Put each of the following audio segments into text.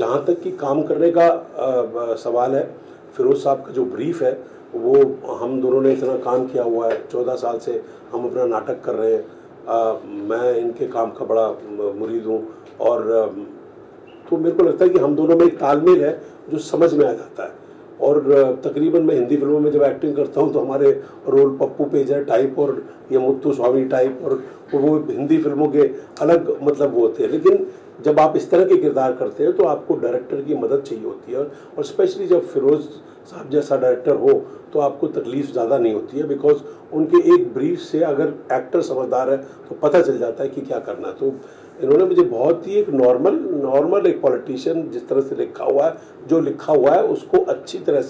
जहाँ तक कि काम करने का सवाल है, फिरोज़ साहब का जो ब्रीफ है वो हम दोनों ने इतना काम किया हुआ है, 14 साल से हम अपना नाटक कर रहे हैं। मैं इनके काम का बड़ा मुरीद हूँ और तो मेरे को लगता है कि हम दोनों में एक तालमेल है जो समझ में आ जाता है। और तकरीबन मैं हिंदी फिल्मों में जब एक्टिंग करता हूँ तो हमारे रोल पप्पू पेजर टाइप और ये मुत्तु स्वामी टाइप और वो हिंदी फिल्मों के अलग मतलब वो होते हैं। लेकिन जब आप इस तरह के किरदार करते हैं तो आपको डायरेक्टर की मदद चाहिए होती है, और स्पेशली जब फिरोज़ साहब जैसा डायरेक्टर हो तो आपको तकलीफ ज़्यादा नहीं होती है, बिकॉज उनके एक ब्रीफ से अगर एक्टर समझदार है तो पता चल जाता है कि क्या करना है। तो इन्होंने मुझे बहुत ही एक नॉर्मल एक पॉलिटिशियन जिस तरह से लिखा हुआ है, जो लिखा हुआ है उसको अच्छी तरह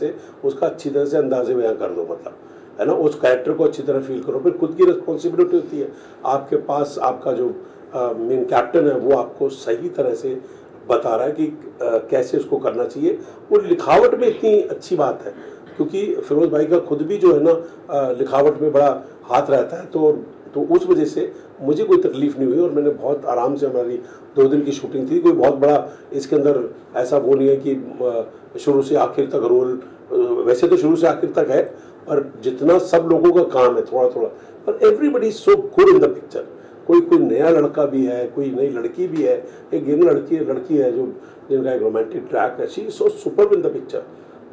से अंदाजे बयां कर दो, मतलब है ना, उस कैरेक्टर को अच्छी तरह फील करो। फिर खुद की रिस्पॉन्सिबिलिटी होती है, आपके पास आपका जो मेन कैप्टन है वो आपको सही तरह से बता रहा है कि कैसे उसको करना चाहिए। वो लिखावट में इतनी अच्छी बात है क्योंकि फिरोज भाई का खुद भी जो है ना लिखावट में बड़ा हाथ रहता है, तो उस वजह से मुझे कोई तकलीफ नहीं हुई और मैंने बहुत आराम से, हमारी 2 दिन की शूटिंग थी, कोई बहुत बड़ा इसके अंदर ऐसा वो नहीं है कि शुरू से आखिर तक रोल, वैसे तो शुरू से आखिर तक है पर जितना सब लोगों का काम है थोड़ा थोड़ा, पर everybody is so good in the picture. कोई नया लड़का भी है, कोई नई लड़की भी है, एक यंग लड़की है जो जिनका एक रोमांटिक ट्रैक है, she is so super in the picture,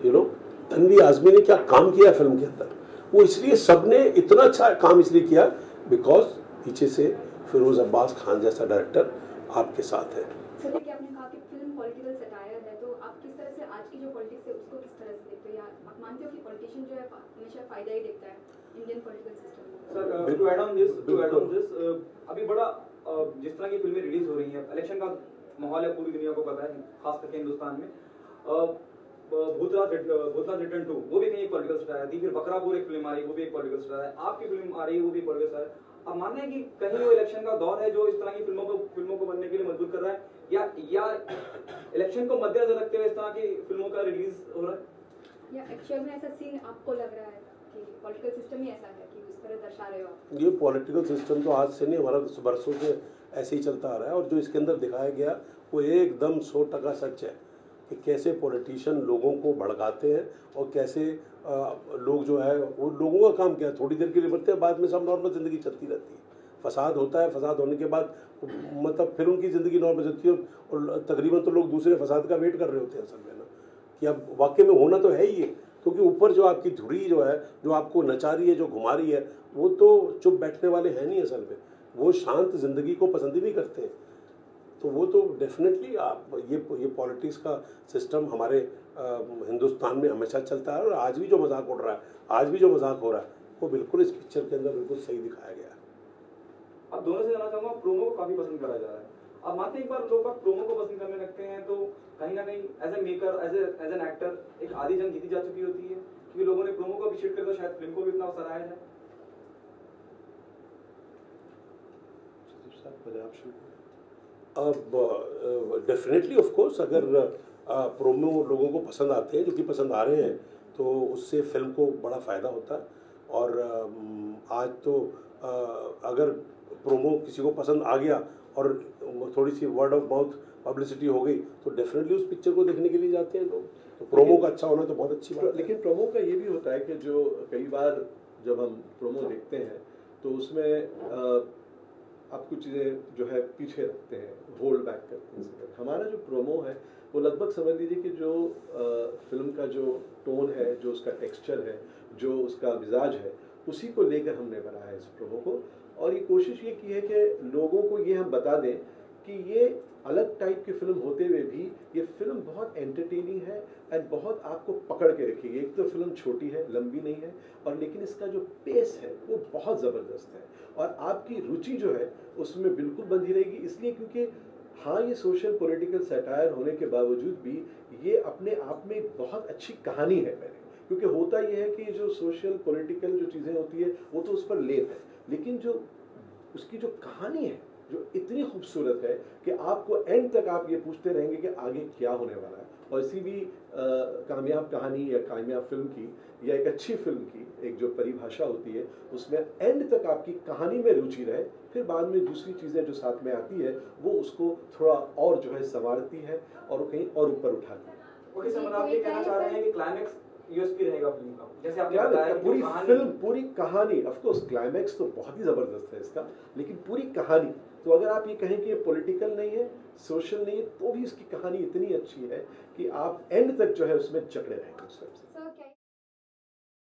you know. Tanvi Azmi ने क्या काम किया फिल्म के अंदर, वो इसलिए सबने इतना अच्छा काम इसलिए किया बिकॉज पीछे से फिरोज अब्बास खान जैसा डायरेक्टर आपके साथ है। सर, कि आपने कहा कि फिल्म पॉलिटिकल सटायर है, तो आप किस तरह से आज की जो पॉलिटिक्स है उसको किस तरह से देखते हो, या आप मानते हो कि पॉलिटिशियन जो है हमेशा फायदा ही देखता है इंडियन पॉलिटिकल सिस्टम में? Sir, to add on this, अभी बड़ा जिस तरह की फिल्में रिलीज हो रही हैं, इलेक्शन का माहौल है, पूरी दुनिया को पता है, खास करके हिंदुस्तान में। भूतनाथ रिटर्न 2 वो भी कहीं एक पॉलिटिकल स्टार थी, फिर बकरापुर एक फिल्म आ रही है वो भी एक पॉलिटिकल स्टार है, आपकी फिल्म आ रही है वो भी पॉलिटिकल स्टार है। आप मानते हैं कि कहीं वो इलेक्शन का दौर है जो इस तरह की फिल्मों को बनने के लिए मजबूर कर रहा है, या इलेक्शन को मद्देनजर रखते हुए इस तरह की फिल्मों का रिलीज हो रहा है, या एक्चुअल में ऐसा सीन आपको लग रहा है कि पॉलिटिकल सिस्टम ही ऐसा है कि इस तरह दर्शा रहे हो? ये पॉलिटिकल सिस्टम तो आज से नहीं, हमारा बरसों से ऐसे ही चलता आ रहा है, और जो इसके अंदर दिखाया गया वो एकदम 100% सच है कि कैसे पॉलिटिशियन लोगों को भड़काते हैं और कैसे लोग जो है वो लोगों का काम क्या है, थोड़ी देर के लिए बढ़ते हैं, बाद में सब नॉर्मल ज़िंदगी चलती रहती है। फसाद होता है, फसाद होने के बाद मतलब फिर उनकी ज़िंदगी नॉर्मल चलती है, और तकरीबन तो लोग दूसरे फसाद का वेट कर रहे होते हैं असल में ना, कि अब वाकई में होना तो है ही है, क्योंकि ऊपर जो आपकी धुरी जो है, जो आपको नचा रही है, जो घुमा रही है, वो तो चुप बैठने वाले हैं नहीं असल में, वो शांत ज़िंदगी को पसंद ही नहीं करते हैं। तो वो तो डेफिनेटली आप ये पॉलिटिक्स का सिस्टम हमारे हिंदुस्तान में हमेशा चलता है, और आज भी जो मजाक उड़ रहा है, आज भी जो मजाक हो रहा है, वो बिल्कुल इस पिक्चर के अंदर बिल्कुल सही दिखाया गया है। अब दोनों से जानना चाहूंगा, प्रोमो को काफी पसंद करा जा रहा है, अब मानते एक बार लोग प्रोमो को पसंद करने लगते हैं तो कहीं ना कहीं as a maker, as an actor एक आधी जंग जीती जा चुकी होती है, क्योंकि लोगों ने प्रोमो को अप्रिशिएट कर, तो शायद फिल्म को भी इतना सराहा जाए। अब डेफिनेटली ऑफ कोर्स अगर प्रोमो लोगों को पसंद आते हैं, जो कि पसंद आ रहे हैं, तो उससे फिल्म को बड़ा फ़ायदा होता है। और आज तो अगर प्रोमो किसी को पसंद आ गया और थोड़ी सी वर्ड ऑफ माउथ पब्लिसिटी हो गई तो डेफिनेटली उस पिक्चर को देखने के लिए जाते हैं लोग। तो प्रोमो का अच्छा होना तो बहुत अच्छी बात है। लेकिन प्रोमो का ये भी होता है कि जो कई बार जब हम प्रोमो देखते हैं तो उसमें आप कुछ चीज़ें जो है पीछे रखते हैं, होल्ड बैक करते हैं। हमारा जो प्रोमो है वो लगभग समझ लीजिए कि जो फिल्म का जो टोन है, जो उसका टेक्सचर है, जो उसका मिजाज है, उसी को लेकर हमने बनाया है इस प्रोमो को। और ये कोशिश ये की है कि लोगों को ये हम बता दें कि ये अलग टाइप की फिल्म होते हुए भी ये फिल्म बहुत एंटरटेनिंग है एंड बहुत आपको पकड़ के रखेगी। एक तो फिल्म छोटी है, लंबी नहीं है, और लेकिन इसका जो पेस है वो बहुत ज़बरदस्त है, और आपकी रुचि जो है उसमें बिल्कुल बंधी रहेगी। इसलिए क्योंकि हाँ, ये सोशल पॉलिटिकल सटायर होने के बावजूद भी ये अपने आप में एक बहुत अच्छी कहानी है पहले, क्योंकि होता ये है कि जो सोशल पॉलिटिकल जो चीज़ें होती है वो तो उस पर लेप है, लेकिन जो उसकी जो कहानी है जो इतनी खूबसूरत है कि आपको एंड तक आप ये पूछते रहेंगे कि आगे क्या होने वाला है। और इसी भी कामयाब कहानी या कामयाब फिल्म की या एक अच्छी फिल्म की एक जो परिभाषा होती है, उसमें एंड तक आपकी कहानी में रुचि रहे, फिर बाद में दूसरी चीज़ें जो साथ में आती है वो उसको थोड़ा और जो है संवारती है और वो कहीं और ऊपर उठाती है। ओके सर, मतलब आप ये कहना चाह रहे हैं कि क्लाइमैक्स यूएसपी रहेगा फिल्म का, जैसे आपने क्या बताया कि पूरी कहानी फिल्म, पूरी कहानी, ऑफ कोर्स क्लाइमैक्स तो बहुत ही जबरदस्त है इसका, लेकिन पूरी कहानी, तो अगर आप ये कहें कि ये पॉलिटिकल नहीं है, सोशल नहीं है, तो भी इसकी कहानी इतनी अच्छी है कि आप एंड तक जो है उसमें जकड़े रहेंगे उस तरफ से।